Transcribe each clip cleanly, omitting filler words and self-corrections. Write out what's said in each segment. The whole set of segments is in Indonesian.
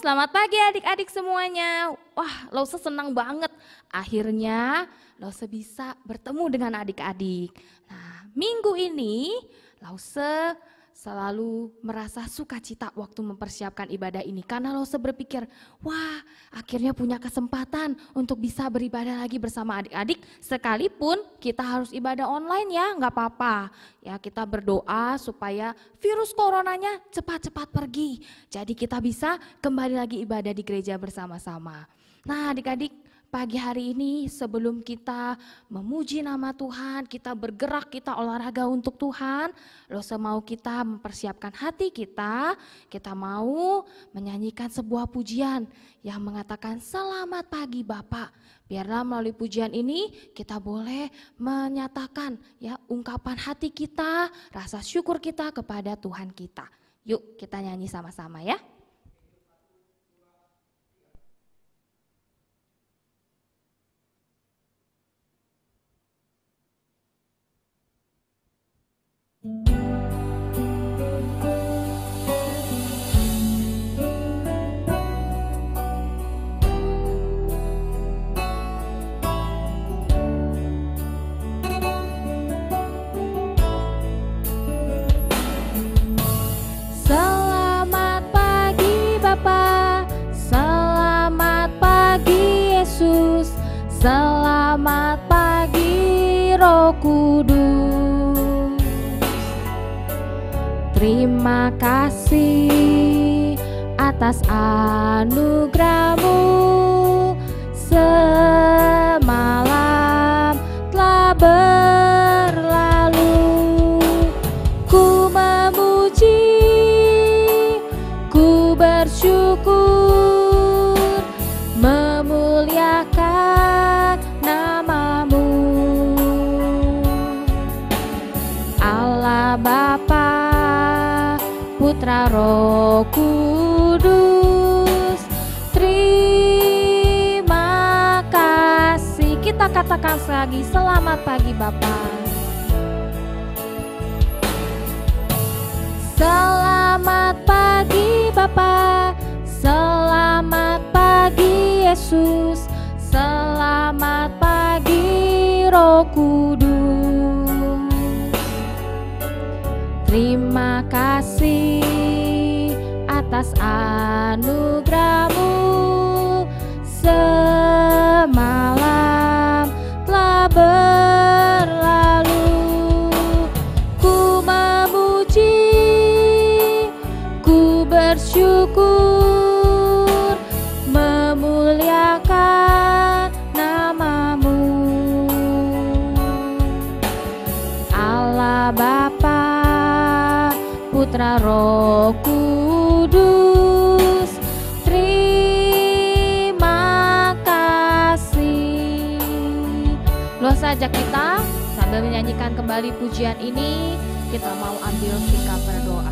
selamat pagi adik-adik semuanya. Wah, Lause senang banget. Akhirnya Lause bisa bertemu dengan adik-adik. Nah, minggu ini Lause selalu merasa sukacita waktu mempersiapkan ibadah ini. Karena Lause berpikir, wah akhirnya punya kesempatan untuk bisa beribadah lagi bersama adik-adik. Sekalipun kita harus ibadah online ya, nggak apa-apa. Ya kita berdoa supaya virus coronanya cepat-cepat pergi. Jadi kita bisa kembali lagi ibadah di gereja bersama-sama. Nah adik-adik, pagi hari ini sebelum kita memuji nama Tuhan, kita bergerak, kita olahraga untuk Tuhan, Lause mau kita mempersiapkan hati kita mau menyanyikan sebuah pujian yang mengatakan selamat pagi Bapak. Biarlah melalui pujian ini kita boleh menyatakan ya ungkapan hati kita, rasa syukur kita kepada Tuhan kita. Yuk kita nyanyi sama-sama ya. Selamat pagi Bapa, selamat pagi Yesus, selamat pagi Roh Kudus. Terima kasih atas anugerah-Mu, semalam telah berlalu. Ku memuji, ku bersyukur, memuliakan nama-Mu. Allah Bapa, Putra Roh Kudus, terima kasih. Kita katakan lagi, selamat pagi Bapa. Selamat pagi Bapa, selamat pagi Yesus, selamat pagi Roh Kudus. Terima kasih atas anugerah-Mu, semalam telah berlalu. Ku memuji, ku bersyukur, memuliakan nama-Mu. Allah Bapa, Putra Roh Kudus, terima kasih. Loh saja kita sambil menyanyikan kembali pujian ini, kita mau ambil sikap berdoa.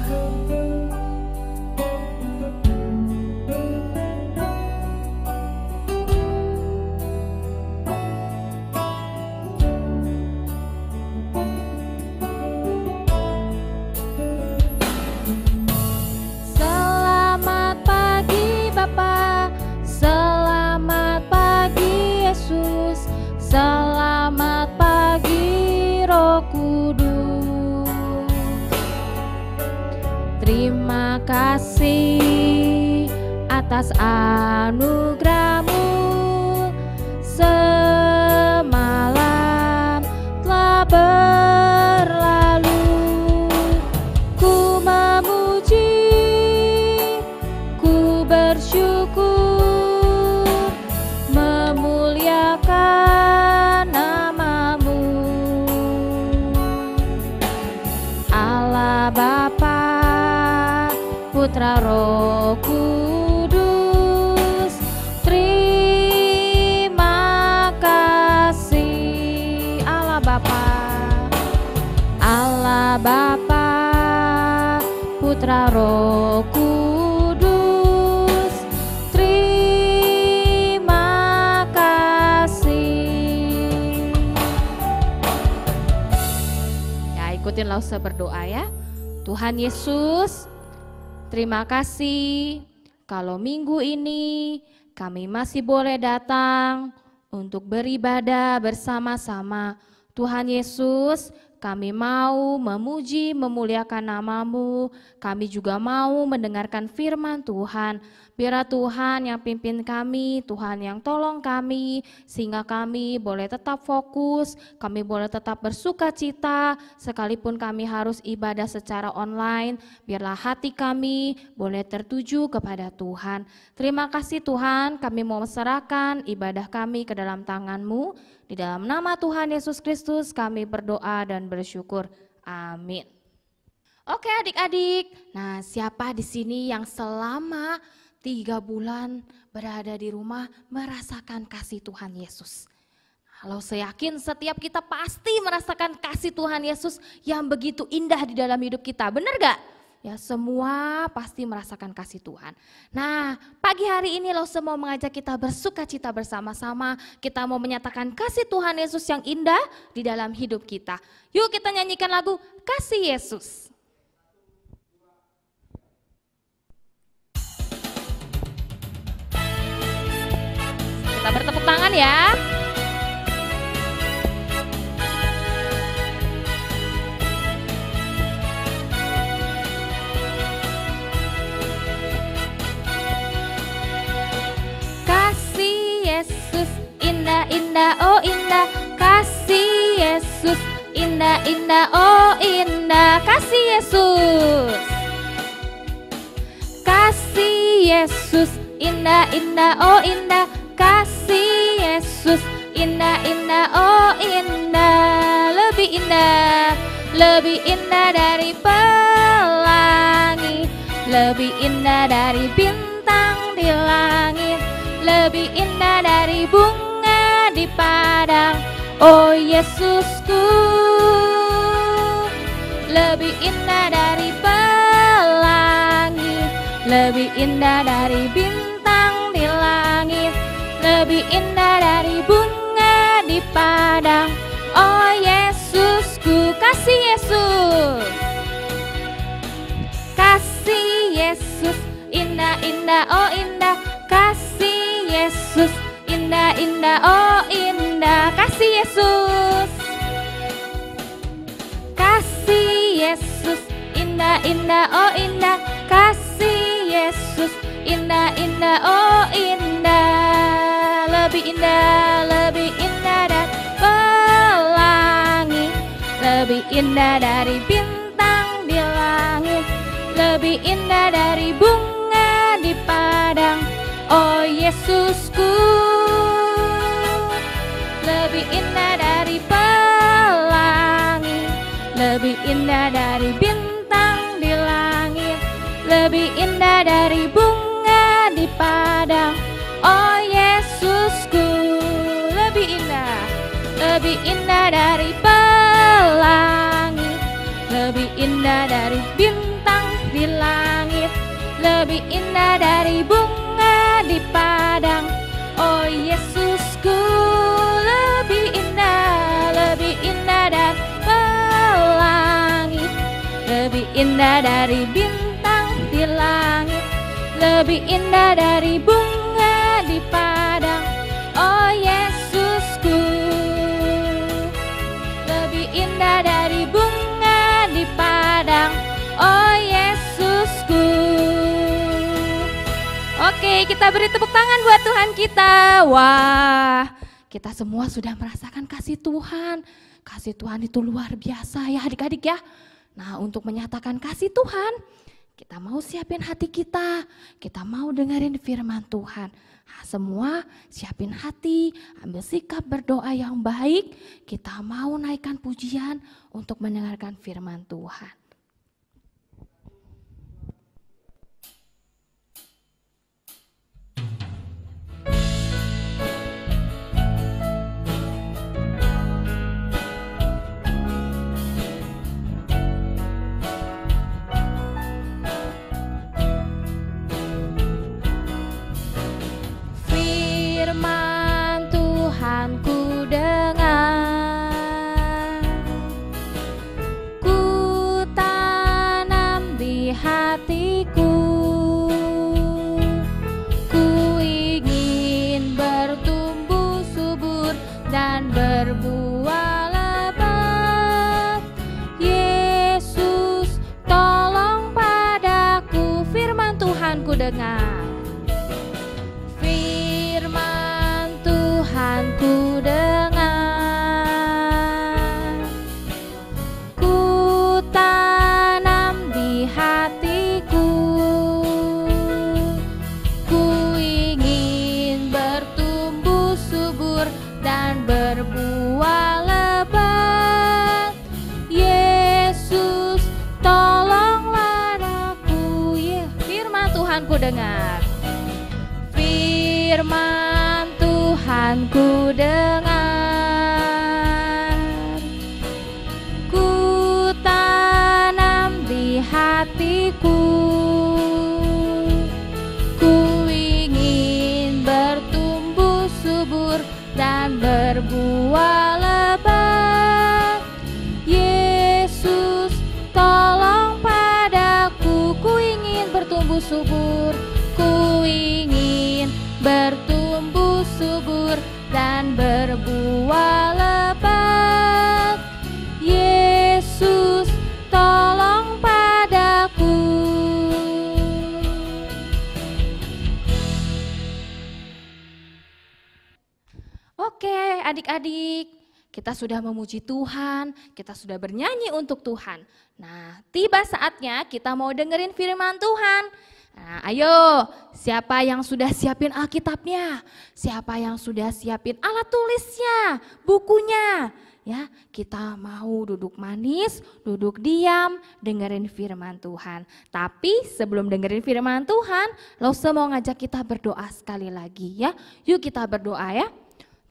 Selamat pagi Bapa, selamat pagi Yesus, selamat pagi Roh Kudus. Terima kasih atas anugerah-Mu, semalam telah berlalu. Ku memuji, ku bersyukur, memuliakan nama-Mu. Allah Bapa, Putra Roh Kudus, terima kasih. Allah Bapa, Allah Bapa, Putra Roh Kudus, terima kasih. Ya ikutin Lause berdoa ya. Tuhan Yesus, terima kasih kalau minggu ini kami masih boleh datang untuk beribadah bersama-sama. Tuhan Yesus, kami mau memuji, memuliakan nama-Mu. Kami juga mau mendengarkan firman Tuhan. Biarlah Tuhan yang pimpin kami, Tuhan yang tolong kami, sehingga kami boleh tetap fokus, kami boleh tetap bersuka cita, sekalipun kami harus ibadah secara online. Biarlah hati kami boleh tertuju kepada Tuhan. Terima kasih Tuhan, kami mau serahkan ibadah kami ke dalam tangan-Mu. Di dalam nama Tuhan Yesus Kristus kami berdoa dan bersyukur. Amin. Oke adik-adik, nah siapa di sini yang selama 3 bulan berada di rumah merasakan kasih Tuhan Yesus? Kalau saya yakin setiap kita pasti merasakan kasih Tuhan Yesus yang begitu indah di dalam hidup kita, benar gak? Ya semua pasti merasakan kasih Tuhan. Nah pagi hari ini Lause mau mengajak kita bersuka cita bersama-sama. Kita mau menyatakan kasih Tuhan Yesus yang indah di dalam hidup kita. Yuk kita nyanyikan lagu Kasih Yesus. Kita bertepuk tangan ya. Yesus indah indah oh indah, kasih Yesus indah indah oh indah, kasih Yesus. Kasih Yesus indah indah oh indah, kasih Yesus indah indah oh indah, lebih indah dari pelangi, lebih indah dari bintang di langit, lebih indah dari bunga di padang, oh Yesusku. Lebih indah dari pelangi, lebih indah dari bintang di langit, lebih indah dari bunga di padang, oh Yesusku. Kasih Yesus, kasih Yesus indah indah oh indah, kasih Yesus indah indah oh indah, kasih Yesus. Kasih Yesus indah indah oh indah, kasih Yesus indah indah oh indah, lebih indah dari pelangi, lebih indah dari bintang di langit, lebih indah dari bunga di padang, oh Yesusku. Lebih indah dari pelangi, lebih indah dari bintang di langit, lebih indah dari bunga di padang, oh Yesusku. Lebih indah dari pelangi, lebih indah dari bintang di langit, lebih indah dari bunga di padang, oh Yesusku. Lebih indah dari pelangi, lebih indah dari bintang di langit, lebih indah dari bunga di padang, oh Yesusku. Lebih indah dari bunga di padang, oh Yesusku. Oke, kita beri tepuk tangan buat Tuhan kita. Wah, kita semua sudah merasakan kasih Tuhan. Kasih Tuhan itu luar biasa ya adik-adik ya. Nah, untuk menyatakan kasih Tuhan, kita mau siapin hati kita mau dengerin firman Tuhan. Nah, semua siapin hati, ambil sikap berdoa yang baik. Kita mau naikkan pujian untuk mendengarkan firman Tuhan. Firman Tuhan ku dengar, ku Tuhan ku dengar. Firman Tuhan ku dengar, ku tanam di hatiku, ku ingin bertumbuh subur dan berbuah lebat. Yesus, tolonglah aku. Firman Tuhan ku dengar. Firman Tuhan ku dengar, ku tanam di hatiku, ku ingin bertumbuh subur dan berbuah lebat. Yesus, tolong padaku, ku ingin bertumbuh subur, ku ingin bertumbuh subur dan berbuah lebat. Yesus, tolong padaku. Oke, adik-adik, kita sudah memuji Tuhan, kita sudah bernyanyi untuk Tuhan. Nah, tiba saatnya kita mau dengerin firman Tuhan. Nah, ayo, siapa yang sudah siapin Alkitabnya? Siapa yang sudah siapin alat tulisnya, bukunya? Ya, kita mau duduk manis, duduk diam, dengerin firman Tuhan. Tapi sebelum dengerin firman Tuhan, Lause mau ngajak kita berdoa sekali lagi ya. Yuk kita berdoa ya.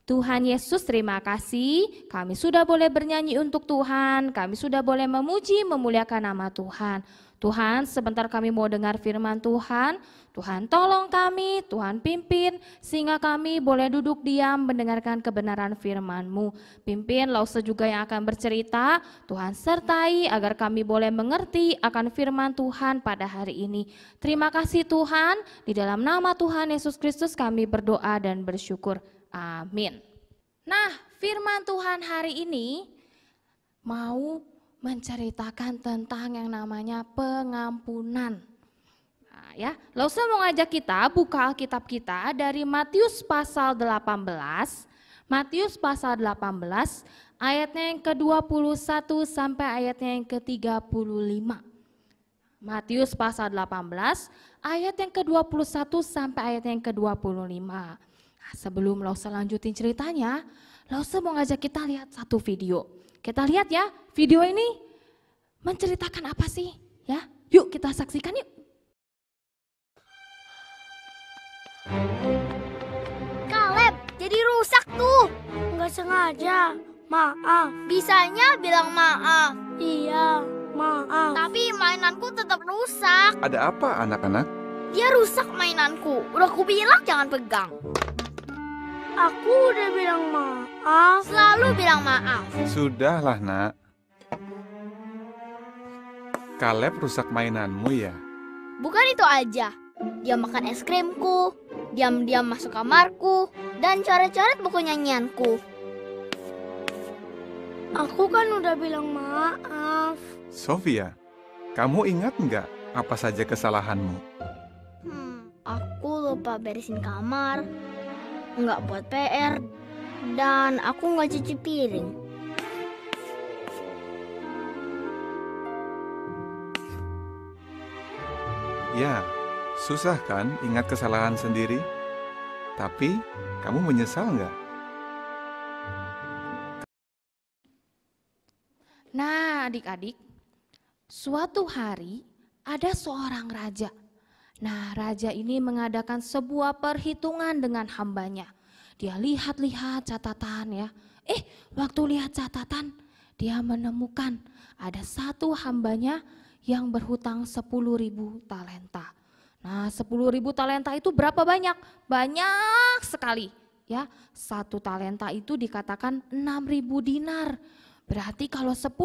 Tuhan Yesus, terima kasih kami sudah boleh bernyanyi untuk Tuhan, kami sudah boleh memuji, memuliakan nama Tuhan. Tuhan, sebentar kami mau dengar firman Tuhan, Tuhan tolong kami, Tuhan pimpin, sehingga kami boleh duduk diam mendengarkan kebenaran firman-Mu. Pimpin Lause juga yang akan bercerita, Tuhan sertai agar kami boleh mengerti akan firman Tuhan pada hari ini. Terima kasih Tuhan, di dalam nama Tuhan Yesus Kristus kami berdoa dan bersyukur. Amin. Nah, firman Tuhan hari ini mau menceritakan tentang yang namanya pengampunan. Nah, ya, Lause mau ngajak kita buka Alkitab kita dari Matius pasal 18. Matius pasal 18 ayatnya yang ke-21 sampai ayatnya yang ke-35. Matius pasal 18 ayat yang ke-21 sampai ayat yang ke-25. Nah, sebelum Lause lanjutin ceritanya, Lause mau ngajak kita lihat satu video. Kita lihat ya, video ini menceritakan apa sih? Ya, yuk kita saksikan yuk. Kaleb, jadi rusak tuh. Nggak sengaja, maaf. Bisanya bilang maaf. Iya, maaf. Tapi mainanku tetap rusak. Ada apa anak-anak? Dia rusak mainanku. Udah aku bilang jangan pegang. Aku udah bilang maaf. Selalu bilang maaf. Sudahlah nak. Kaleb rusak mainanmu ya? Bukan itu aja. Dia makan es krimku, diam-diam masuk kamarku, dan coret-coret buku nyanyianku. Aku kan udah bilang maaf. Sofia, kamu ingat nggak apa saja kesalahanmu? Aku lupa beresin kamar, nggak buat PR, dan aku nggak cuci piring. Ya, susah kan ingat kesalahan sendiri? Tapi, kamu menyesal nggak? Nah adik-adik, suatu hari ada seorang raja. Nah, raja ini mengadakan sebuah perhitungan dengan hambanya. Dia lihat-lihat catatan ya. Waktu lihat catatan, dia menemukan ada satu hambanya yang berhutang 10.000 talenta. Nah, 10.000 talenta itu berapa banyak? Banyak sekali ya. Satu talenta itu dikatakan 6.000 dinar. Berarti kalau 10.000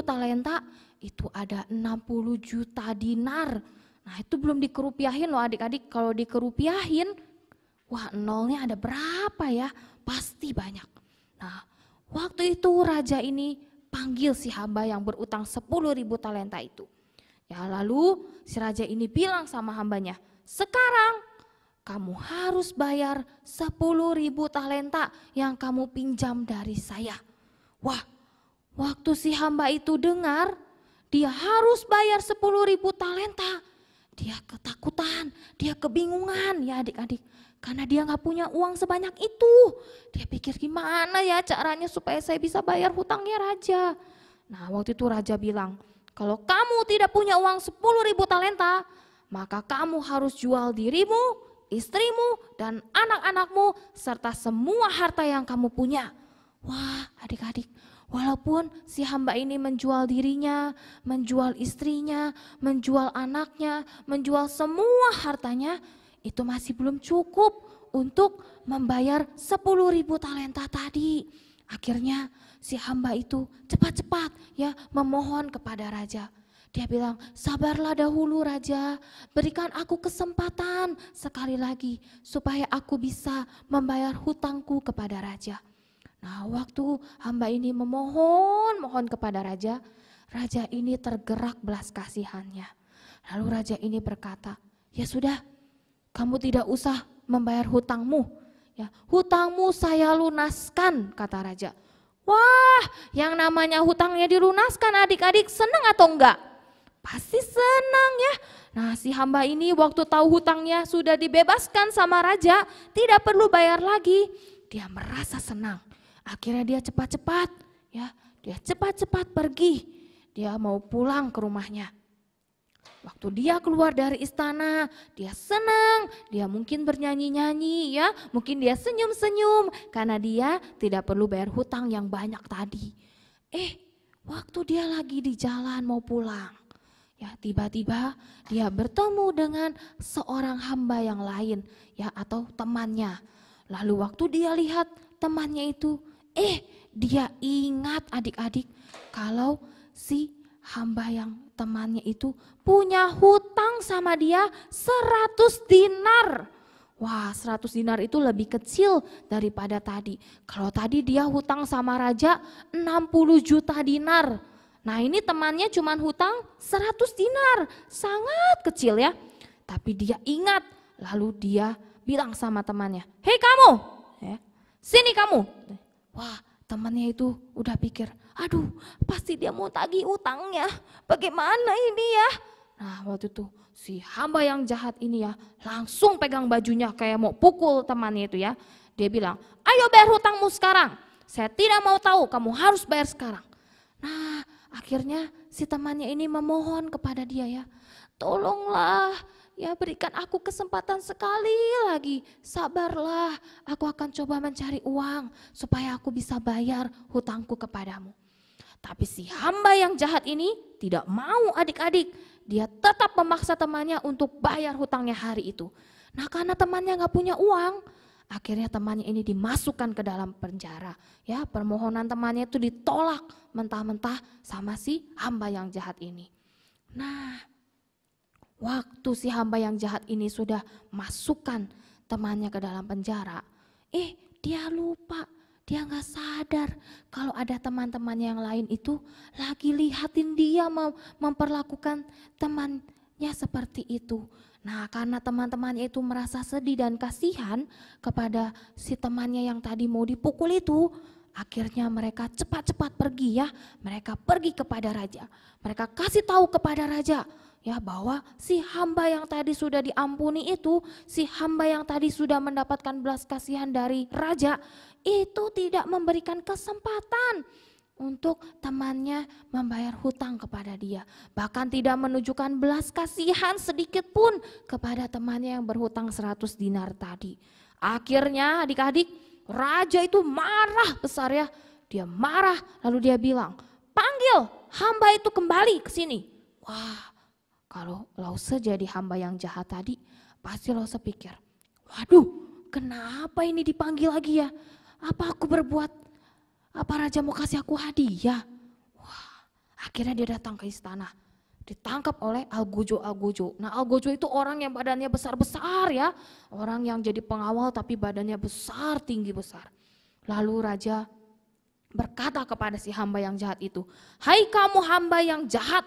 talenta itu ada 60 juta dinar. Nah, itu belum dikerupiahin loh adik-adik. Kalau dikerupiahin, wah nolnya ada berapa ya? Pasti banyak. Nah, waktu itu raja ini panggil si hamba yang berutang 10.000 talenta itu. Ya, lalu si raja ini bilang sama hambanya, Sekarang kamu harus bayar 10.000 talenta yang kamu pinjam dari saya. Wah, waktu si hamba itu dengar dia harus bayar 10.000 talenta. Dia ketakutan, dia kebingungan ya adik-adik. Karena dia gak punya uang sebanyak itu. Dia pikir gimana ya caranya supaya saya bisa bayar hutangnya raja. Nah waktu itu raja bilang, kalau kamu tidak punya uang 10.000 talenta, maka kamu harus jual dirimu, istrimu, dan anak-anakmu, serta semua harta yang kamu punya. Wah adik-adik, walaupun si hamba ini menjual dirinya, menjual istrinya, menjual anaknya, menjual semua hartanya, itu masih belum cukup untuk membayar 10.000 talenta tadi. Akhirnya si hamba itu cepat-cepat ya memohon kepada raja. Dia bilang, sabarlah dahulu raja, berikan aku kesempatan sekali lagi supaya aku bisa membayar hutangku kepada raja. Nah waktu hamba ini mohon kepada raja, raja ini tergerak belas kasihannya. Lalu raja ini berkata, ya sudah, kamu tidak usah membayar hutangmu. Ya, hutangmu saya lunaskan, kata raja. Wah, yang namanya hutangnya dilunaskan adik-adik senang atau enggak? Pasti senang ya. Nah si hamba ini waktu tahu hutangnya sudah dibebaskan sama raja, tidak perlu bayar lagi. Dia merasa senang. Akhirnya dia cepat-cepat pergi. Dia mau pulang ke rumahnya. Waktu dia keluar dari istana, dia senang, dia mungkin bernyanyi-nyanyi ya, mungkin dia senyum-senyum karena dia tidak perlu bayar hutang yang banyak tadi. Waktu dia lagi di jalan mau pulang, ya tiba-tiba dia bertemu dengan seorang hamba yang lain ya atau temannya. Lalu waktu dia lihat temannya itu, dia ingat adik-adik kalau si hamba yang temannya itu punya hutang sama dia 100 dinar. Wah 100 dinar itu lebih kecil daripada tadi. Kalau tadi dia hutang sama raja 60 juta dinar. Nah ini temannya cuma hutang 100 dinar, sangat kecil ya. Tapi dia ingat, lalu dia bilang sama temannya, hei kamu, sini kamu. Wah temannya itu udah pikir, aduh pasti dia mau tagih utangnya, bagaimana ini ya. Nah waktu itu si hamba yang jahat ini ya langsung pegang bajunya kayak mau pukul temannya itu ya. Dia bilang, ayo bayar hutangmu sekarang, saya tidak mau tahu, kamu harus bayar sekarang. Nah akhirnya si temannya ini memohon kepada dia ya, tolonglah ya berikan aku kesempatan sekali lagi, sabarlah, aku akan coba mencari uang supaya aku bisa bayar hutangku kepadamu. Tapi si hamba yang jahat ini tidak mau adik-adik, dia tetap memaksa temannya untuk bayar hutangnya hari itu. Nah karena temannya gak punya uang, akhirnya temannya ini dimasukkan ke dalam penjara. Ya permohonan temannya itu ditolak mentah-mentah sama si hamba yang jahat ini. Nah waktu si hamba yang jahat ini sudah masukkan temannya ke dalam penjara, dia lupa, dia gak sadar kalau ada teman-temannya yang lain itu lagi lihatin dia memperlakukan temannya seperti itu. Nah karena teman-temannya itu merasa sedih dan kasihan kepada si temannya yang tadi mau dipukul itu, akhirnya mereka cepat-cepat pergi ya, mereka pergi kepada raja, mereka kasih tahu kepada raja ya bahwa si hamba yang tadi sudah diampuni itu, si hamba yang tadi sudah mendapatkan belas kasihan dari raja itu tidak memberikan kesempatan untuk temannya membayar hutang kepada dia. Bahkan tidak menunjukkan belas kasihan sedikit pun kepada temannya yang berhutang 100 dinar tadi. Akhirnya adik-adik, raja itu marah besar ya. Dia marah lalu dia bilang, panggil hamba itu kembali ke sini. Wah, kalau Lause jadi hamba yang jahat tadi, pasti Lause pikir, waduh kenapa ini dipanggil lagi ya? Apa aku berbuat, apa raja mau kasih aku hadiah? Wah, akhirnya dia datang ke istana, ditangkap oleh Algojo. Nah Algojo itu orang yang badannya besar-besar ya, orang yang jadi pengawal tapi badannya besar, tinggi besar. Lalu raja berkata kepada si hamba yang jahat itu, hai kamu hamba yang jahat,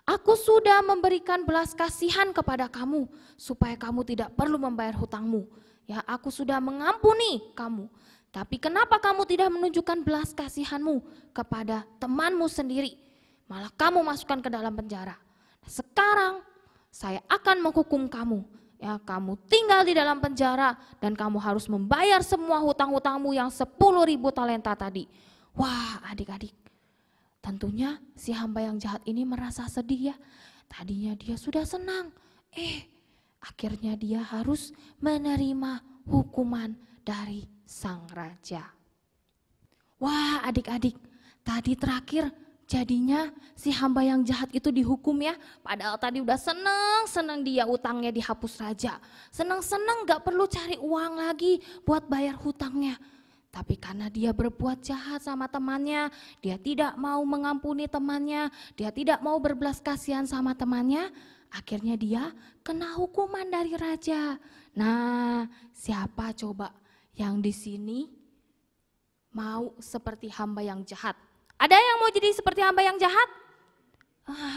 Aku sudah memberikan belas kasihan kepada kamu supaya kamu tidak perlu membayar hutangmu. Ya, aku sudah mengampuni kamu. Tapi kenapa kamu tidak menunjukkan belas kasihanmu kepada temanmu sendiri? Malah kamu masukkan ke dalam penjara. Sekarang saya akan menghukum kamu. Ya, kamu tinggal di dalam penjara dan kamu harus membayar semua hutang-hutangmu yang 10.000 talenta tadi. Wah, adik-adik, tentunya si hamba yang jahat ini merasa sedih ya. Tadinya dia sudah senang, akhirnya dia harus menerima hukuman dari sang raja. Wah, adik-adik, tadi terakhir jadinya si hamba yang jahat itu dihukum ya. Padahal tadi udah seneng dia utangnya dihapus raja. Seneng-seneng gak perlu cari uang lagi buat bayar hutangnya. Tapi karena dia berbuat jahat sama temannya, dia tidak mau mengampuni temannya, dia tidak mau berbelas kasihan sama temannya, akhirnya dia kena hukuman dari raja. Nah, siapa coba yang di sini mau seperti hamba yang jahat? Ada yang mau jadi seperti hamba yang jahat?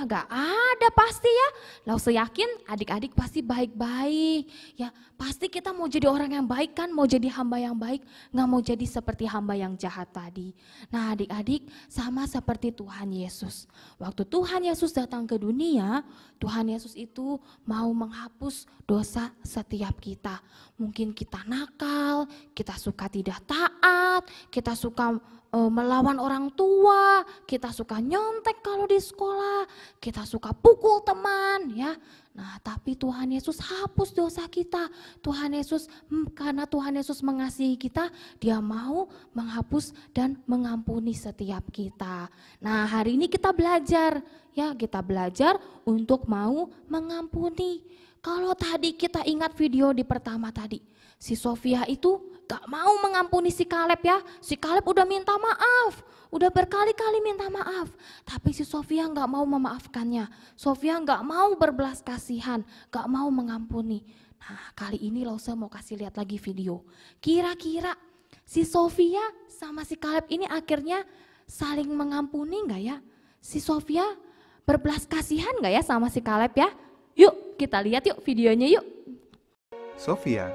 Gak ada pasti ya. Lause yakin adik-adik pasti baik-baik. Ya pasti kita mau jadi orang yang baik kan, mau jadi hamba yang baik, gak mau jadi seperti hamba yang jahat tadi. Nah adik-adik sama seperti Tuhan Yesus. Waktu Tuhan Yesus datang ke dunia, Tuhan Yesus itu mau menghapus dosa setiap kita. Mungkin kita nakal, kita suka tidak taat, kita suka melawan orang tua, kita suka nyontek kalau di sekolah, kita suka pukul teman ya. Nah tapi Tuhan Yesus hapus dosa kita. Tuhan Yesus, karena Tuhan Yesus mengasihi kita, dia mau menghapus dan mengampuni setiap kita. Nah hari ini kita belajar ya, kita belajar untuk mau mengampuni. Kalau tadi kita ingat video di pertama tadi, si Sofia itu gak mau mengampuni si Kaleb ya. Si Kaleb udah minta maaf, udah berkali-kali minta maaf. Tapi si Sofia gak mau memaafkannya. Sofia gak mau berbelas kasihan, gak mau mengampuni. Nah kali ini Lause mau kasih lihat lagi video. Kira-kira si Sofia sama si Kaleb ini akhirnya saling mengampuni gak ya? Si Sofia berbelas kasihan gak ya sama si Kaleb ya? Yuk kita lihat yuk videonya yuk. Sofia,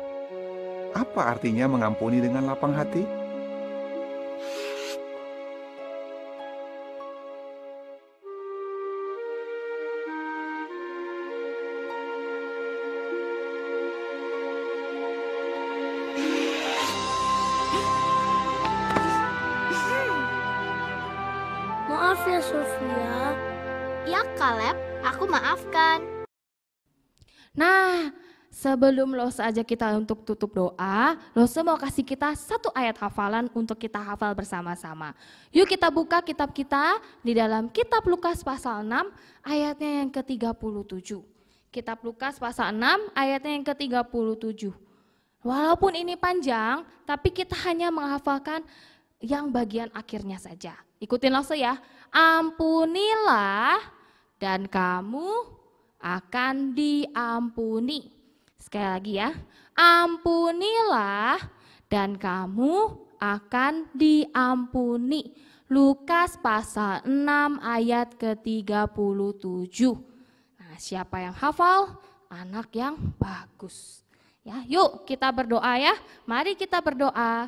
apa artinya mengampuni dengan lapang hati? Maaf ya Sofia. Ya Kaleb, aku maafkan. Nah, sebelum Lause ajak kita untuk tutup doa, Lause mau kasih kita satu ayat hafalan untuk kita hafal bersama-sama. Yuk kita buka kitab kita di dalam kitab Lukas pasal 6 ayatnya yang ke-37. Kitab Lukas pasal 6 ayatnya yang ke-37. Walaupun ini panjang, tapi kita hanya menghafalkan yang bagian akhirnya saja. Ikutin Lause ya. Ampunilah dan kamu akan diampuni. Sekali lagi ya, ampunilah dan kamu akan diampuni. Lukas pasal 6 ayat ke-37. Nah, siapa yang hafal? Anak yang bagus. Ya, yuk kita berdoa ya. Mari kita berdoa.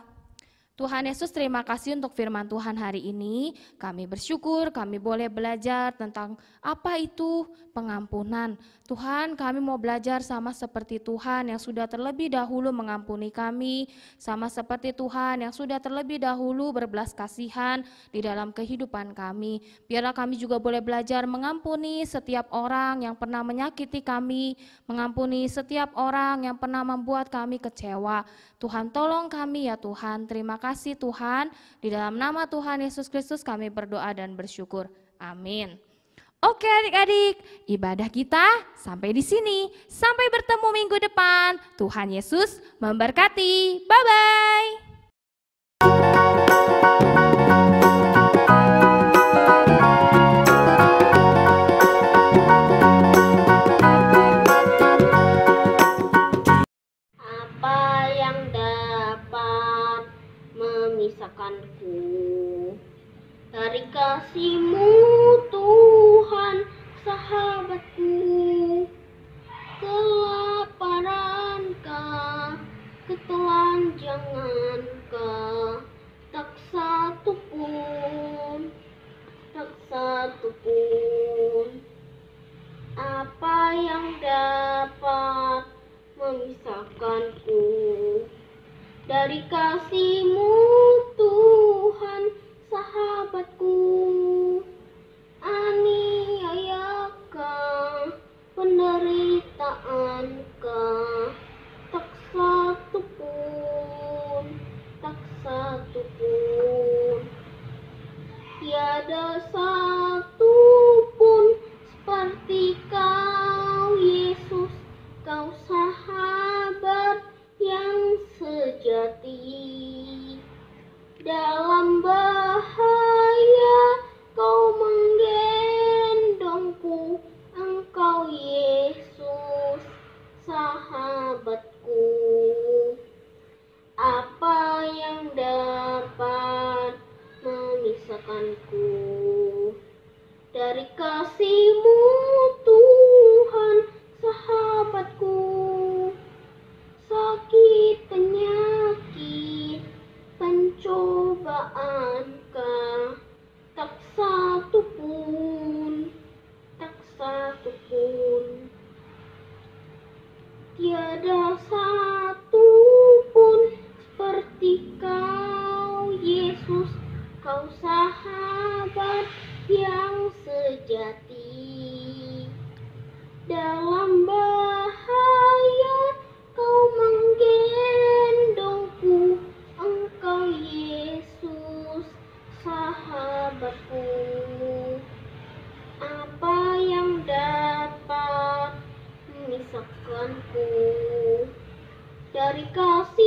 Tuhan Yesus, terima kasih untuk firman Tuhan hari ini. Kami bersyukur kami boleh belajar tentang apa itu pengampunan. Tuhan, kami mau belajar sama seperti Tuhan yang sudah terlebih dahulu mengampuni kami, sama seperti Tuhan yang sudah terlebih dahulu berbelas kasihan di dalam kehidupan kami. Biarlah kami juga boleh belajar mengampuni setiap orang yang pernah menyakiti kami, mengampuni setiap orang yang pernah membuat kami kecewa. Tuhan, tolong kami ya Tuhan. Terima kasih Tuhan. Di dalam nama Tuhan Yesus Kristus kami berdoa dan bersyukur. Amin. Oke adik-adik, ibadah kita sampai di sini. Sampai bertemu minggu depan. Tuhan Yesus memberkati. Bye-bye. Apa yang dapat memisahkanku dari kasih-Mu Tuhan? memisahkanku dari kasih-Mu Tuhan, sahabatku. Aniayakah, penderitaanKah, tak satu pun, tak satu pun. Tiada satu pun seperti Kau, Yesus, Kau sahabat yang sejati. Dalam bahaya Kau menggendongku, Engkau Yesus, sahabatku. Apa yang dapat memisahkanku dari kasih-Mu Tuhan, sahabatku? Sakit, penyakit, pencobaankah, tak satu pun, tak satu pun. Tiada satu pun seperti Kau, Yesus, Kau sahabat yang sejati. Dalam bahaya Kau menggendongku, Engkau Yesus, sahabatku. Apa yang dapat memisahkanku dari kasih